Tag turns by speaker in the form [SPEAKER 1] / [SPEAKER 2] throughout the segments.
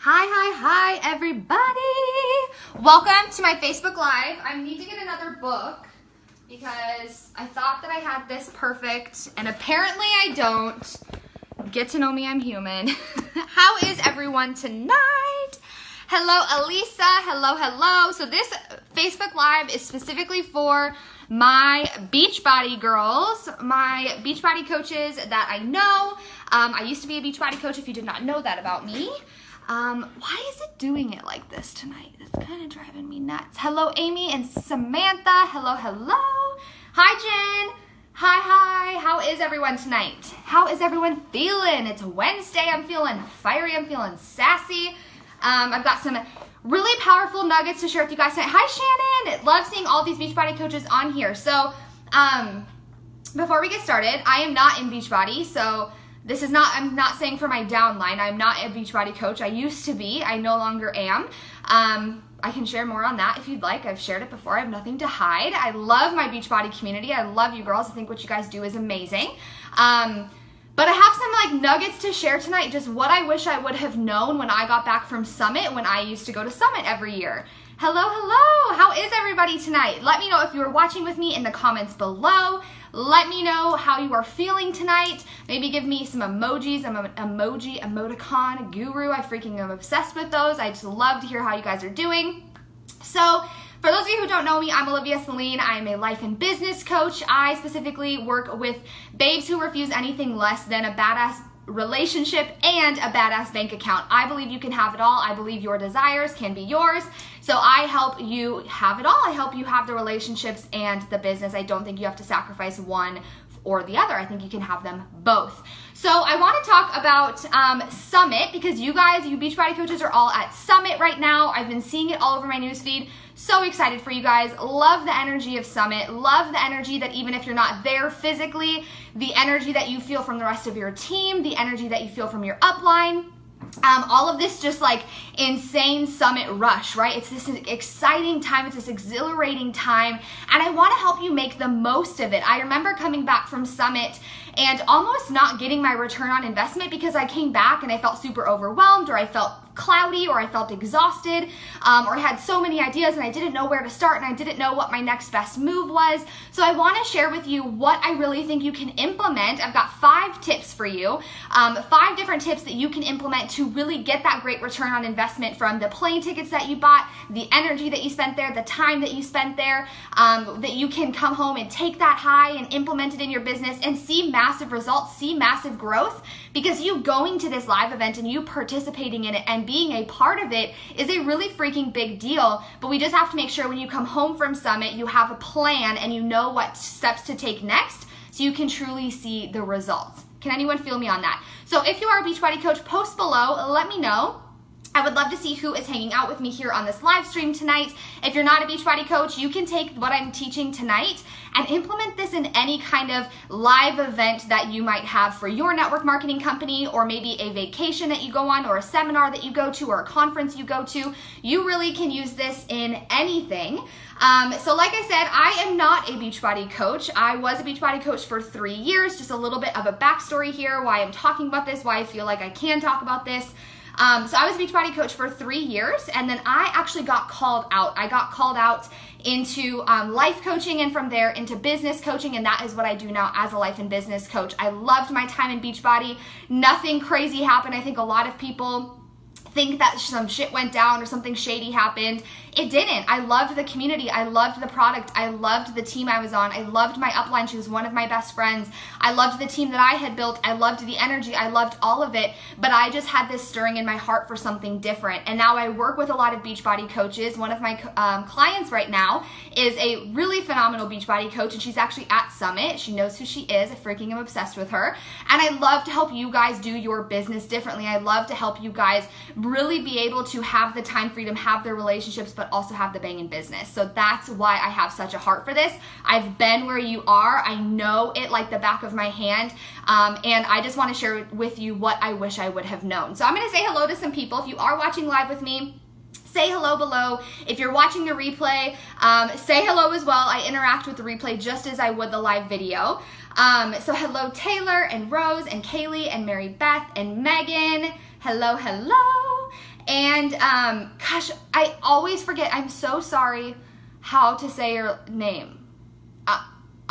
[SPEAKER 1] Hi, everybody. Welcome to my Facebook Live. I need to get another book because I thought that I had this perfect, and apparently I don't. Get to know me, I'm human. How is everyone tonight? Hello, Elisa. Hello. So this Facebook Live is specifically for my Beachbody girls, my Beachbody coaches that I know. I used to be a Beachbody coach if you did not know that about me. Why is it doing it like this tonight? It's kind of driving me nuts. Hello, Amy and Samantha. Hello. Hi, Jen. Hi. How is everyone tonight? How is everyone feeling? It's Wednesday. I'm feeling fiery. I'm feeling sassy. I've got some really powerful nuggets to share with you guys tonight. Hi, Shannon. Love seeing all these Beachbody coaches on here. So, before we get started, I am not in Beachbody, so this is not, I'm not saying for my downline, I'm not a Beachbody coach. I used to be, I no longer am. I can share more on that if you'd like. I've shared it before, I have nothing to hide. I love my Beachbody community. I love you girls. I think what you guys do is amazing. But I have some like nuggets to share tonight, just what I wish I would have known when I got back from Summit, when I used to go to Summit every year. Hello. How is everybody tonight? Let me know if you are watching with me in the comments below. Let me know how you are feeling tonight. Maybe give me some emojis. I'm an emoticon guru. I freaking am obsessed with those. I just love to hear how you guys are doing. So, for those of you who don't know me, I'm Olivia Seline. I am a life and business coach. I specifically work with babes who refuse anything less than a badass relationship and a badass bank account. I believe you can have it all. I believe your desires can be yours. So I help you have it all. I help you have the relationships and the business. I don't think you have to sacrifice one or the other. I think you can have them both. So I want to talk about Summit, because you guys, you Beachbody coaches are all at Summit right now. I've been seeing it all over my newsfeed. So excited for you guys. Love the energy of Summit. Love the energy that even if you're not there physically, the energy that you feel from the rest of your team, the energy that you feel from your upline. All of this just like insane Summit rush, right? It's this exciting time. It's this exhilarating time. And I want to help you make the most of it. I remember coming back from Summit and almost not getting my return on investment because I came back and I felt super overwhelmed, or I felt cloudy, or I felt exhausted, or I had so many ideas and I didn't know where to start and I didn't know what my next best move was. So I want to share with you what I really think you can implement. I've got 5 tips for you, 5 different tips that you can implement to really get that great return on investment from the plane tickets that you bought, the energy that you spent there, the time that you spent there, that you can come home and take that high and implement it in your business and see massive results, see massive growth, because you going to this live event and you participating in it and being a part of it is a really freaking big deal. But we just have to make sure when you come home from Summit, you have a plan and you know what steps to take next so you can truly see the results. Can anyone feel me on that? So if you are a Beachbody coach, post below, let me know. I would love to see who is hanging out with me here on this live stream tonight. If you're not a Beachbody coach, you can take what I'm teaching tonight and implement this in any kind of live event that you might have for your network marketing company, or maybe a vacation that you go on, or a seminar that you go to, or a conference you go to. You really can use this in anything. So like I said, I am not a Beachbody coach. I was a Beachbody coach for 3 years. Just a little bit of a backstory here, why I'm talking about this, why I feel like I can talk about this. So I was a Beachbody coach for 3 years, and then I actually got called out. I got called out into life coaching, and from there into business coaching, and that is what I do now as a life and business coach. I loved my time in Beachbody. Nothing crazy happened. I think a lot of people think that some shit went down or something shady happened. It didn't. I loved the community. I loved the product. I loved the team I was on. I loved my upline. She was one of my best friends. I loved the team that I had built. I loved the energy. I loved all of it. But I just had this stirring in my heart for something different. And now I work with a lot of Beachbody coaches. One of my clients right now is a really phenomenal Beachbody coach, and she's actually at Summit. She knows who she is. I freaking am obsessed with her. And I love to help you guys do your business differently. I love to help you guys really be able to have the time freedom, have the relationships, but also have the banging business. So that's why I have such a heart for this. I've been where you are. I know it like the back of my hand. And I just want to share with you what I wish I would have known. So I'm going to say hello to some people. If you are watching live with me, say hello below. If you're watching the replay, say hello as well. I interact with the replay just as I would the live video. So hello Taylor and Rose and Kaylee and Mary Beth and Megan. Hello, hello. And gosh, I always forget. I'm so sorry how to say your name.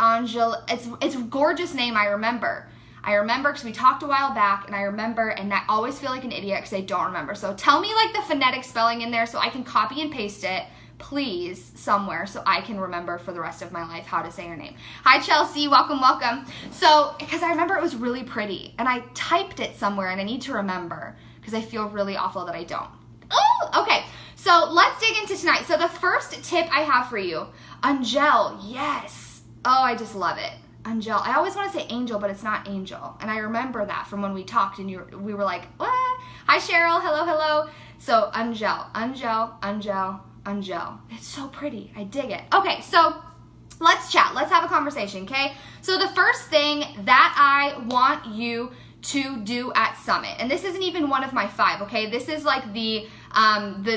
[SPEAKER 1] Angel, it's a gorgeous name. I remember because we talked a while back, and I remember, and I always feel like an idiot because I don't remember. So tell me like the phonetic spelling in there so I can copy and paste it, please, somewhere, so I can remember for the rest of my life how to say your name. Hi, Chelsea. Welcome, welcome. So, because I remember it was really pretty, and I typed it somewhere, and I need to remember because I feel really awful that I don't. Oh, okay. So let's dig into tonight. So the first tip I have for you, Angel, yes. Oh, I just love it. Angel. I always want to say angel, but it's not angel. And I remember that from when we talked and we were like, what? Hi, Cheryl. Hello, hello. So Angel, Angel, Angel, Angel. It's so pretty. I dig it. Okay, so let's chat. Let's have a conversation, okay? So the first thing that I want you to do at Summit, and this isn't even one of my 5, okay? This is like the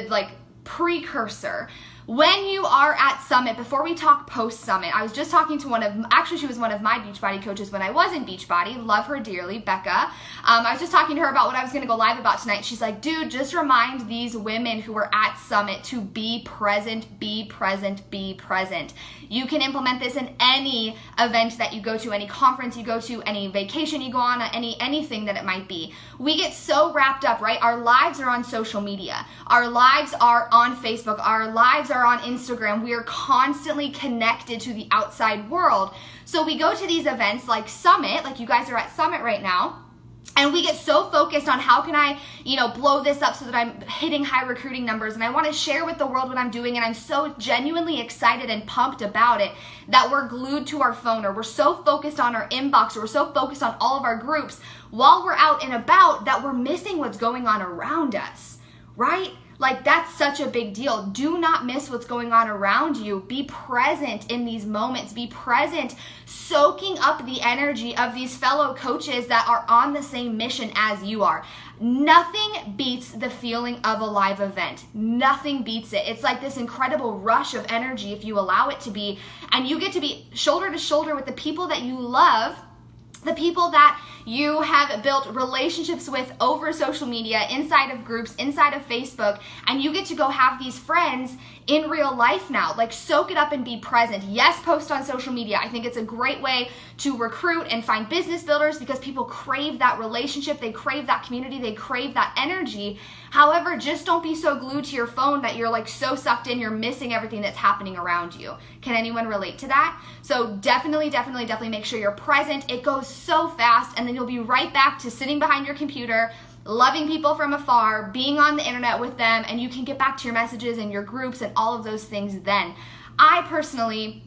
[SPEAKER 1] like precursor. When you are at Summit, before we talk post-Summit, I was just talking to actually she was one of my Beachbody coaches when I was in Beachbody. Love her dearly, Becca. I was just talking to her about what I was going to go live about tonight. She's like, dude, just remind these women who are at Summit to be present, be present, be present. You can implement this in any event that you go to, any conference you go to, any vacation you go on, anything that it might be. We get so wrapped up, right? Our lives are on social media. Our lives are on Facebook. Our lives are on Instagram. We are constantly connected to the outside world. So we go to these events like Summit, like you guys are at Summit right now, and we get so focused on how can I, blow this up so that I'm hitting high recruiting numbers, and I want to share with the world what I'm doing, and I'm so genuinely excited and pumped about it that we're glued to our phone, or we're so focused on our inbox, or we're so focused on all of our groups while we're out and about that we're missing what's going on around us, right? Like, that's such a big deal. Do not miss what's going on around you. Be present in these moments. Be present, soaking up the energy of these fellow coaches that are on the same mission as you are. Nothing beats the feeling of a live event. Nothing beats it. It's like this incredible rush of energy if you allow it to be, and you get to be shoulder to shoulder with the people that you love, the people that you have built relationships with over social media, inside of groups, inside of Facebook, and you get to go have these friends in real life now. Like, soak it up and be present. Yes, post on social media. I think it's a great way to recruit and find business builders because people crave that relationship, they crave that community, they crave that energy. However, just don't be so glued to your phone that you're like so sucked in, you're missing everything that's happening around you. Can anyone relate to that? So definitely make sure you're present. It goes so fast, and then you'll be right back to sitting behind your computer, loving people from afar, being on the internet with them, and you can get back to your messages and your groups and all of those things then. I personally,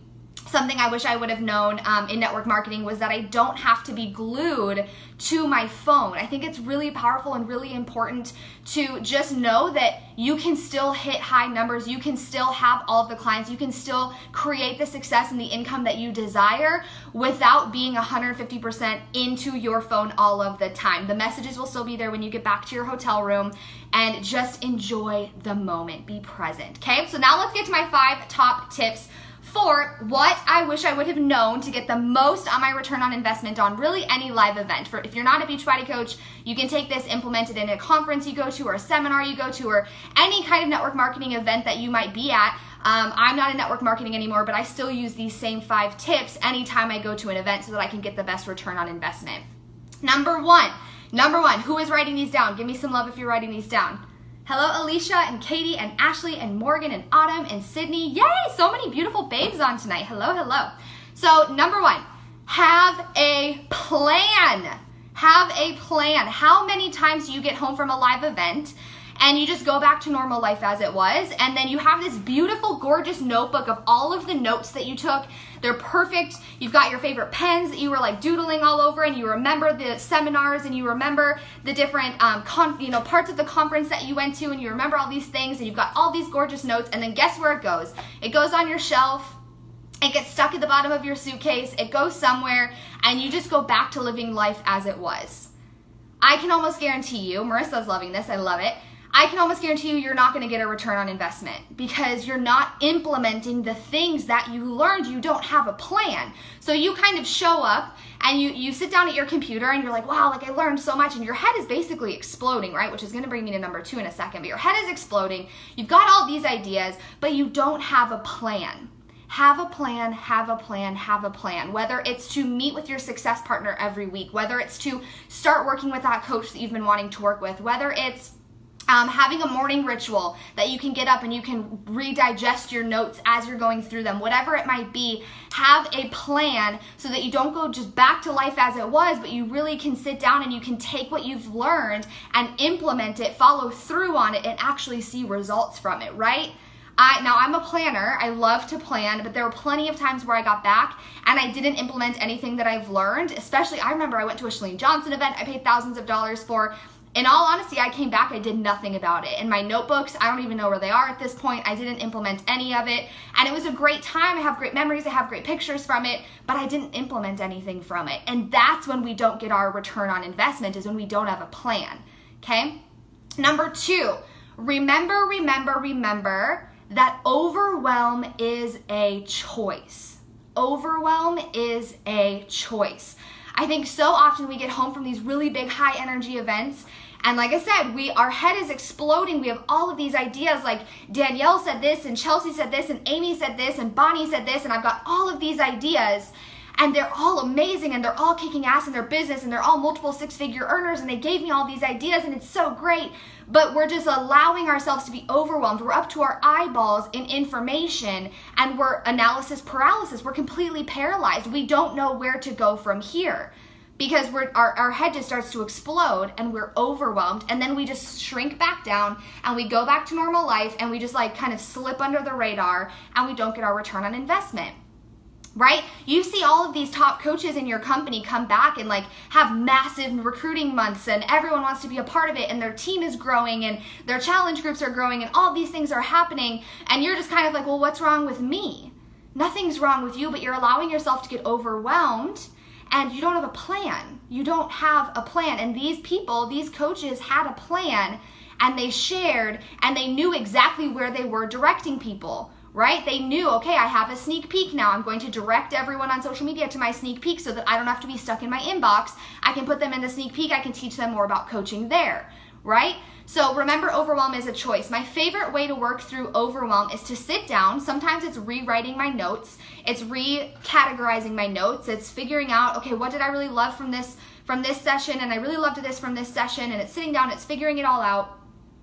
[SPEAKER 1] something I wish I would have known in network marketing was that I don't have to be glued to my phone. I think it's really powerful and really important to just know that you can still hit high numbers, you can still have all of the clients, you can still create the success and the income that you desire without being 150% into your phone all of the time. The messages will still be there when you get back to your hotel room, and just enjoy the moment. Be present, okay? So now let's get to my 5 top tips for what I wish I would have known to get the most on my return on investment on really any live event. If you're not a Beachbody coach, you can take this, implement it in a conference you go to, or a seminar you go to, or any kind of network marketing event that you might be at. I'm not in network marketing anymore, but I still use these same 5 tips anytime I go to an event so that I can get the best return on investment. Number one, who is writing these down? Give me some love if you're writing these down. Hello, Alicia and Katie and Ashley and Morgan and Autumn and Sydney. Yay, so many beautiful babes on tonight. Hello, hello. So number 1, have a plan. Have a plan. How many times do you get home from a live event and you just go back to normal life as it was, and then you have this beautiful, gorgeous notebook of all of the notes that you took. They're perfect. You've got your favorite pens that you were like doodling all over, and you remember the seminars, and you remember the different parts of the conference that you went to, and you remember all these things, and you've got all these gorgeous notes, and then guess where it goes? It goes on your shelf. It gets stuck at the bottom of your suitcase. It goes somewhere, and you just go back to living life as it was. I can almost guarantee you, Marissa's loving this, I love it, I can almost guarantee you you're not going to get a return on investment because you're not implementing the things that you learned. You don't have a plan. So you kind of show up and you sit down at your computer and you're like, wow, like I learned so much, and your head is basically exploding, right? Which is going to bring me to number 2 in a second, but your head is exploding. You've got all these ideas, but you don't have a plan. Have a plan, have a plan, have a plan. Whether it's to meet with your success partner every week, whether it's to start working with that coach that you've been wanting to work with, whether it's having a morning ritual that you can get up and you can redigest your notes as you're going through them, whatever it might be, have a plan so that you don't go just back to life as it was, but you really can sit down and you can take what you've learned and implement it, follow through on it, and actually see results from it, right? Now I'm a planner, I love to plan, but there were plenty of times where I got back and I didn't implement anything that I've learned. Especially, I remember I went to a Seline Johnson event I paid thousands of dollars for. In all honesty, I came back, I did nothing about it. In my notebooks, I don't even know where they are at this point. I didn't implement any of it. And it was a great time. I have great memories. I have great pictures from it, but I didn't implement anything from it. And that's when we don't get our return on investment, is when we don't have a plan, okay? Number 2, remember that overwhelm is a choice. Overwhelm is a choice. I think so often we get home from these really big high energy events, and like I said, our head is exploding. We have all of these ideas, like Danielle said this, and Chelsea said this, and Amy said this, and Bonnie said this, and I've got all of these ideas, and they're all amazing, and they're all kicking ass in their business, and they're all multiple 6-figure earners, and they gave me all these ideas, and it's so great, but we're just allowing ourselves to be overwhelmed. We're up to our eyeballs in information, and we're analysis paralysis. We're completely paralyzed. We don't know where to go from here because our head just starts to explode, and we're overwhelmed, and then we just shrink back down, and we go back to normal life, and we just like kind of slip under the radar, and we don't get our return on investment. Right? You see all of these top coaches in your company come back and like have massive recruiting months, and everyone wants to be a part of it, and their team is growing, and their challenge groups are growing, and all these things are happening, and you're just kind of like, well, what's wrong with me? Nothing's wrong with you, but you're allowing yourself to get overwhelmed, and you don't have a plan. You don't have a plan. And these people, these coaches had a plan, and they shared, and they knew exactly where they were directing people. Right? They knew, okay, I have a sneak peek now. I'm going to direct everyone on social media to my sneak peek so that I don't have to be stuck in my inbox. I can put them in the sneak peek. I can teach them more about coaching there, right? So remember, overwhelm is a choice. My favorite way to work through overwhelm is to sit down. Sometimes it's rewriting my notes. It's recategorizing my notes. It's figuring out, okay, what did I really love from this session? And I really loved this from this session. And it's sitting down, it's figuring it all out.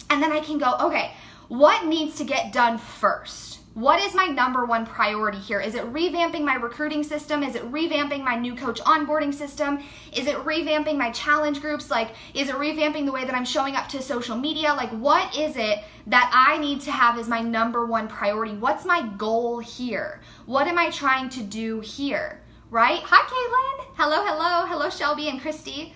[SPEAKER 1] And then I can go, okay, what needs to get done first? What is my number 1 priority here? Is it revamping my recruiting system? Is it revamping my new coach onboarding system? Is it revamping my challenge groups? Like, is it revamping the way that I'm showing up to social media? Like, what is it that I need to have as my number 1 priority? What's my goal here? What am I trying to do here? Right? Hi, Caitlin. Hello, Shelby and Christy.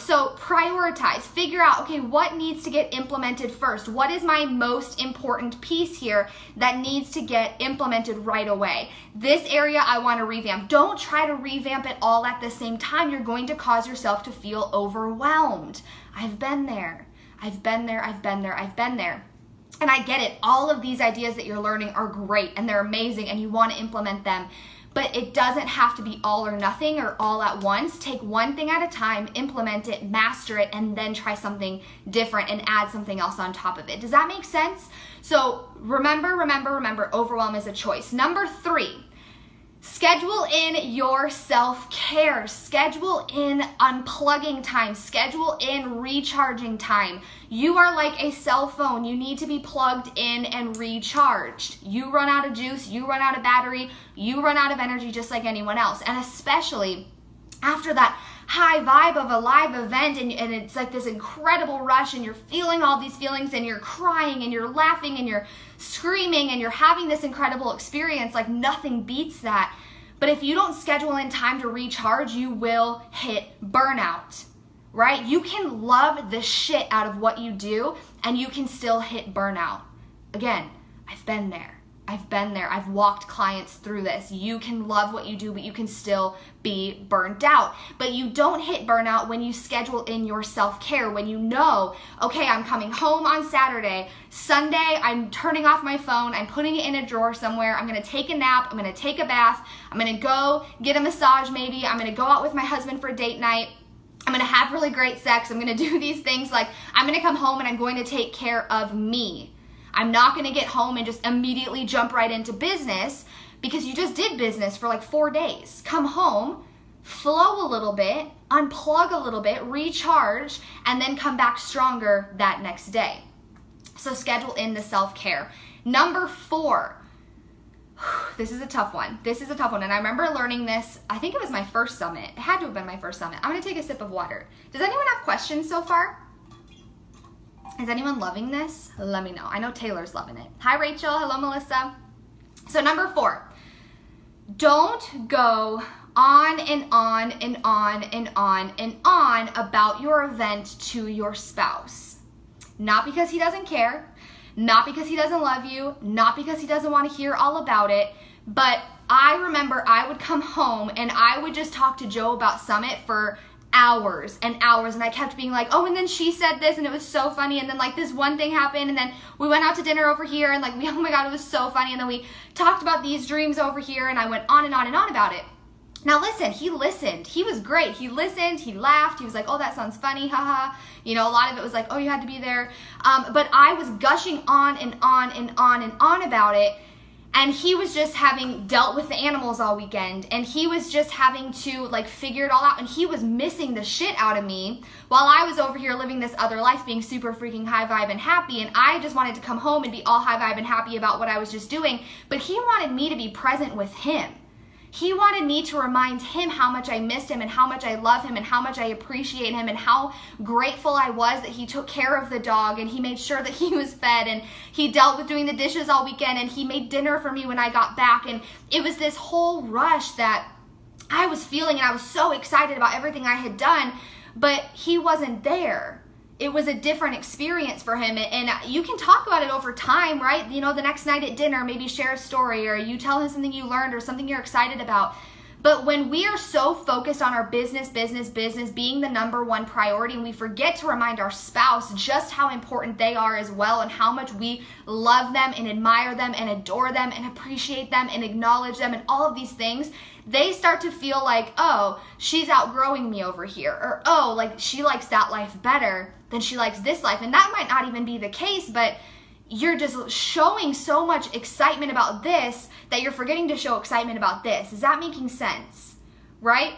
[SPEAKER 1] So prioritize, figure out, okay, what needs to get implemented first? What is my most important piece here that needs to get implemented right away? This area I want to revamp. Don't try to revamp it all at the same time. You're going to cause yourself to feel overwhelmed. I've been there. And I get it. All of these ideas that you're learning are great and they're amazing and you want to implement them. But it doesn't have to be all or nothing or all at once. Take one thing at a time, implement it, master it, and then try something different and add something else on top of it. Does that make sense? So remember, overwhelm is a choice. Number 3, schedule in your self-care. Schedule in unplugging time. Schedule in recharging time. You are like a cell phone. You need to be plugged in and recharged. You run out of juice, you run out of battery, you run out of energy just like anyone else. And especially after that high vibe of a live event and it's like this incredible rush and you're feeling all these feelings and you're crying and you're laughing and you're screaming and you're having this incredible experience, like nothing beats that. But if you don't schedule in time to recharge, you will hit burnout, right? You can love the shit out of what you do and you can still hit burnout. Again, I've been there. I've been there. I've walked clients through this. You can love what you do, but you can still be burnt out. But you don't hit burnout when you schedule in your self-care, when you know, okay, I'm coming home on Saturday. Sunday, I'm turning off my phone. I'm putting it in a drawer somewhere. I'm going to take a nap. I'm going to take a bath. I'm going to go get a massage maybe. I'm going to go out with my husband for date night. I'm going to have really great sex. I'm going to do these things. Like, I'm going to come home and I'm going to take care of me. I'm not going to get home and just immediately jump right into business, because you just did business for like 4 days. Come home, flow a little bit, unplug a little bit, recharge, and then come back stronger that next day. So schedule in the self-care. Number 4, this is a tough one. And I remember learning this, I think it was my first summit. It had to have been my first summit. I'm going to take a sip of water. Does anyone have questions so far? Is anyone loving this? Let me know. I know Taylor's loving it. Hi, Rachel. Hello, Melissa. So number 4, don't go on and on and on and on and on about your event to your spouse. Not because he doesn't care, not because he doesn't love you, not because he doesn't want to hear all about it, but I remember I would come home and I would just talk to Joe about Summit for hours and hours, and I kept being like, oh, and then she said this and it was so funny, and then like this one thing happened, and then we went out to dinner over here, and like, oh my god, it was so funny, and then we talked about these dreams over here, and I went on and on and on about it. Now listen, he listened. He was great. He listened, he laughed, he was like, oh, that sounds funny, haha. You know, a lot of it was like, oh, you had to be there. But I was gushing on and on and on and on about it. And he was just having dealt with the animals all weekend, and he was just having to like figure it all out, and he was missing the shit out of me while I was over here living this other life, being super freaking high vibe and happy, and I just wanted to come home and be all high vibe and happy about what I was just doing, but he wanted me to be present with him. He wanted me to remind him how much I missed him and how much I love him and how much I appreciate him and how grateful I was that he took care of the dog and he made sure that he was fed and he dealt with doing the dishes all weekend and he made dinner for me when I got back. And it was this whole rush that I was feeling, and I was so excited about everything I had done, but he wasn't there. It was a different experience for him, and you can talk about it over time, right? You know, the next night at dinner, maybe share a story, or you tell him something you learned or something you're excited about. But when we are so focused on our business being the number one priority, and we forget to remind our spouse just how important they are as well, and how much we love them and admire them and adore them and appreciate them and acknowledge them and all of these things, they start to feel like, oh, she's outgrowing me over here, or oh, like she likes that life better than she likes this life. And that might not even be the case, but you're just showing so much excitement about this that you're forgetting to show excitement about this. Is that making sense? Right?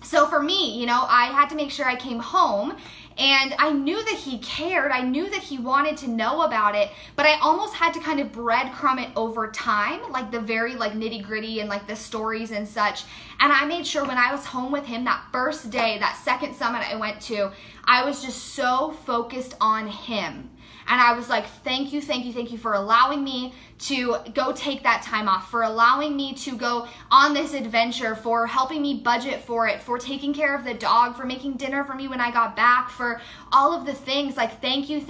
[SPEAKER 1] So for me, you know, I had to make sure I came home, and I knew that he cared. I knew that he wanted to know about it, but I almost had to kind of breadcrumb it over time, like the very like nitty gritty and like the stories and such. And I made sure when I was home with him that first day, that second summit I went to, I was just so focused on him. And I was like, thank you for allowing me to go take that time off, for allowing me to go on this adventure, for helping me budget for it, for taking care of the dog, for making dinner for me when I got back, for all of the things. Like, thank you.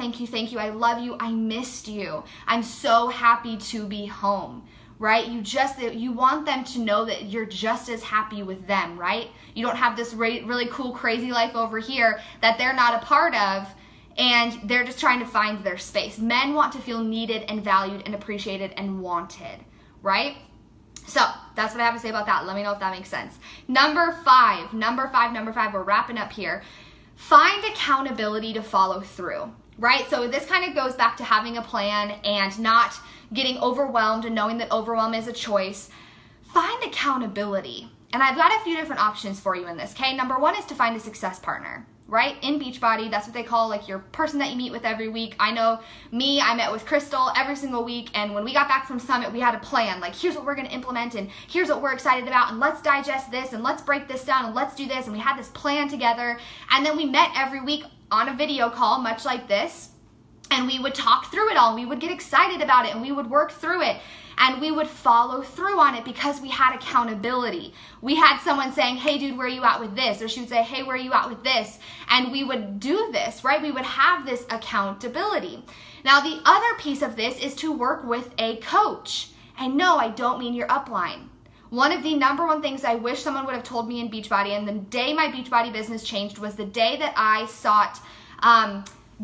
[SPEAKER 1] I love you. I missed you. I'm so happy to be home, right? You want them to know that you're just as happy with them, right? You don't have this really cool, crazy life over here that they're not a part of, and they're just trying to find their space. Men want to feel needed and valued and appreciated and wanted, right? So that's what I have to say about that. Let me know if that makes sense. Number five, we're wrapping up here. Find accountability to follow through, right? So this kind of goes back to having a plan and not getting overwhelmed and knowing that overwhelm is a choice. Find accountability. And I've got a few different options for you in this, okay? Number 1 is to find a success partner, right? In Beachbody, that's what they call like your person that you meet with every week. I know me, I met with Crystal every single week, and when we got back from Summit, we had a plan. Like, here's what we're gonna implement, and here's what we're excited about, and let's digest this, and let's break this down, and let's do this, and we had this plan together, and then we met every week on a video call, much like this, and we would talk through it all, and we would get excited about it, and we would work through it. And we would follow through on it because we had accountability. We had someone saying, hey dude, where are you at with this? Or she would say, hey, where are you at with this? And we would do this, right? We would have this accountability. Now, the other piece of this is to work with a coach. And no, I don't mean your upline. One of the number one things I wish someone would have told me in Beachbody, and the day my Beachbody business changed, was the day that I sought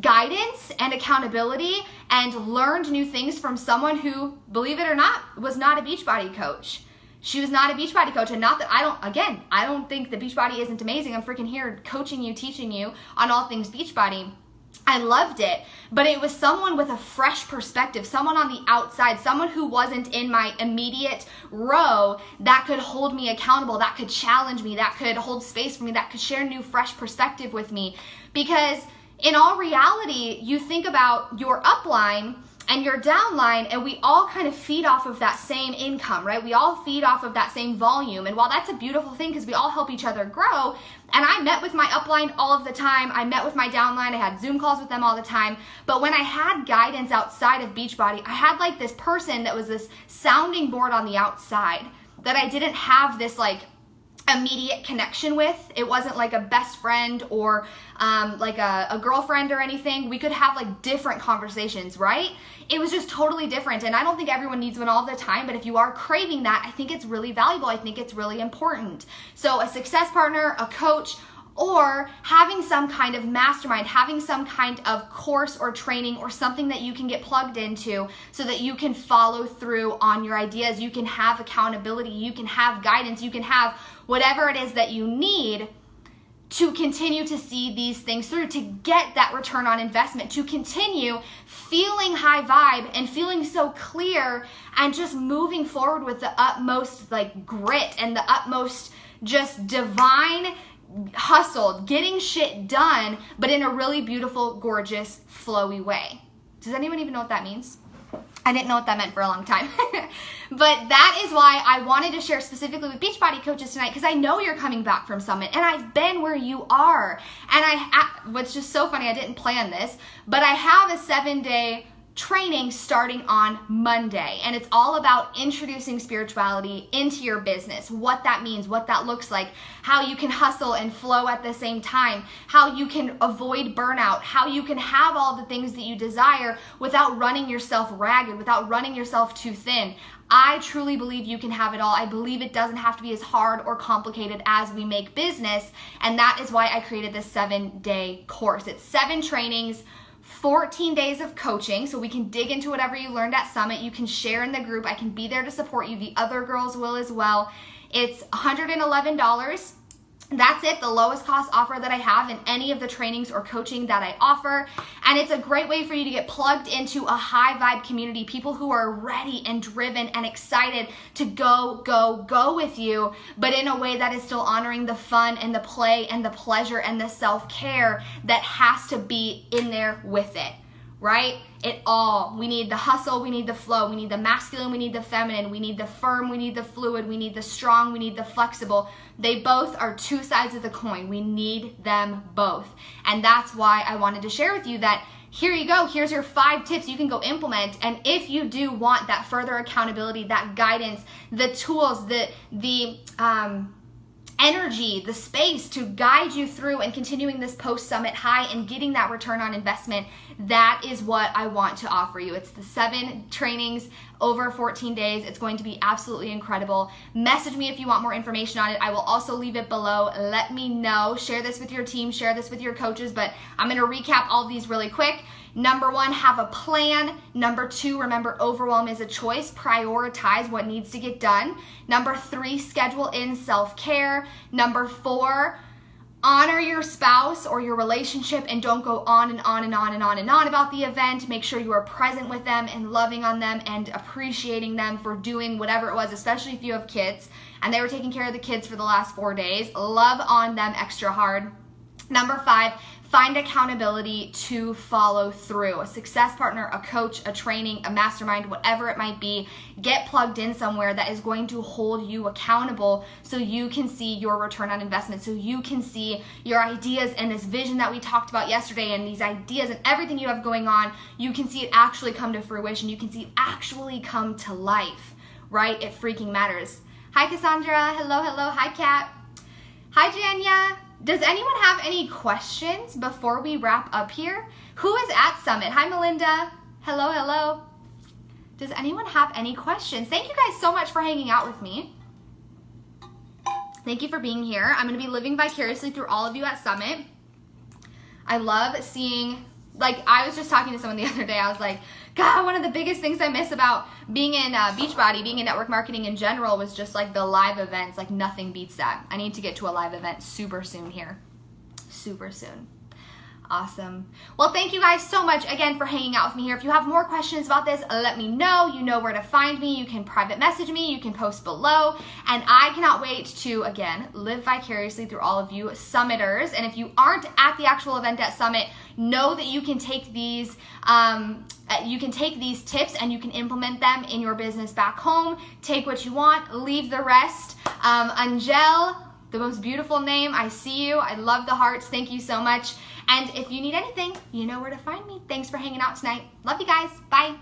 [SPEAKER 1] guidance and accountability and learned new things from someone who, believe it or not, was not a Beachbody coach. She was not a Beachbody coach, and not that I don't think the Beachbody isn't amazing. I'm freaking here coaching you, teaching you on all things Beachbody. I loved it, but it was someone with a fresh perspective, someone on the outside, someone who wasn't in my immediate row that could hold me accountable, that could challenge me, that could hold space for me, that could share new, fresh perspective with me. Because in all reality, you think about your upline and your downline, and we all kind of feed off of that same income, right? We all feed off of that same volume. And while that's a beautiful thing because we all help each other grow, and I met with my upline all of the time, I met with my downline, I had Zoom calls with them all the time, but when I had guidance outside of Beachbody, I had like this person that was this sounding board on the outside that I didn't have this like immediate connection with. It wasn't like a best friend or like a girlfriend or anything. We could have like different conversations, right? It was just totally different. And I don't think everyone needs one all the time, but if you are craving that, I think it's really valuable. I think it's really important. So a success partner, a coach, or having some kind of mastermind, having some kind of course or training or something that you can get plugged into so that you can follow through on your ideas. You can have accountability, you can have guidance, you can have whatever it is that you need to continue to see these things through, to get that return on investment, to continue feeling high vibe and feeling so clear and just moving forward with the utmost like grit and the utmost just divine hustle, getting shit done, but in a really beautiful, gorgeous, flowy way. Does anyone even know what that means? I didn't know what that meant for a long time. But that is why I wanted to share specifically with Beachbody coaches tonight, because I know you're coming back from Summit and I've been where you are. And what's just so funny, I didn't plan this, but I have a 7-day training starting on Monday, and it's all about introducing spirituality into your business, what that means, what that looks like, how you can hustle and flow at the same time, how you can avoid burnout, how you can have all the things that you desire without running yourself ragged, without running yourself too thin. I truly believe you can have it all. I believe it doesn't have to be as hard or complicated as we make business, and that is why I created this 7-day course. It's 7 trainings, 14 days of coaching, so we can dig into whatever you learned at Summit. You can share in the group. I can be there to support you. The other girls will as well. It's $111. That's it, the lowest cost offer that I have in any of the trainings or coaching that I offer. And it's a great way for you to get plugged into a high vibe community, people who are ready and driven and excited to go with you, but in a way that is still honoring the fun and the play and the pleasure and the self-care that has to be in there with it, right? It all. We need the hustle, we need the flow, we need the masculine, we need the feminine, we need the firm, we need the fluid, we need the strong, we need the flexible. They both are two sides of the coin. We need them both. And that's why I wanted to share with you that here you go. Here's your 5 tips you can go implement. And if you do want that further accountability, that guidance, the tools, the energy, the space to guide you through and continuing this post-summit high and getting that return on investment, that is what I want to offer you. It's the 7 trainings over 14 days. It's going to be absolutely incredible. Message me if you want more information on it. I will also leave it below. Let me know. Share this with your team. Share this with your coaches. But I'm going to recap all of these really quick. Number 1, have a plan. Number 2, remember overwhelm is a choice. Prioritize what needs to get done. Number 3, schedule in self-care. Number 4, honor your spouse or your relationship and don't go on and on and on and on and on about the event. Make sure you are present with them and loving on them and appreciating them for doing whatever it was, especially if you have kids and they were taking care of the kids for the last 4 days. Love on them extra hard. Number 5, find accountability to follow through. A success partner, a coach, a training, a mastermind, whatever it might be. Get plugged in somewhere that is going to hold you accountable so you can see your return on investment, so you can see your ideas and this vision that we talked about yesterday and these ideas and everything you have going on, you can see it actually come to fruition. You can see it actually come to life, right? It freaking matters. Hi, Cassandra. Hello, hello. Hi, Kat. Hi, Janya. Does anyone have any questions before we wrap up here? Who is at Summit? Hi, Melinda. Hello, hello. Does anyone have any questions? Thank you guys so much for hanging out with me. Thank you for being here. I'm going to be living vicariously through all of you at Summit. I love seeing, like, I was just talking to someone the other day. I was like, God, one of the biggest things I miss about being in Beachbody, being in network marketing in general, was just like the live events. Like, nothing beats that. I need to get to a live event super soon here. Super soon. Awesome. Well, thank you guys so much again for hanging out with me here. If you have more questions about this, let me know. You know where to find me. You can private message me. You can post below. And I cannot wait to, again, live vicariously through all of you Summiters. And if you aren't at the actual event at Summit, know that you can take these tips and you can implement them in your business back home. Take what you want, leave the rest. Angel, the most beautiful name. I see you. I love the hearts. Thank you so much. And if you need anything, you know where to find me. Thanks for hanging out tonight. Love you guys. Bye.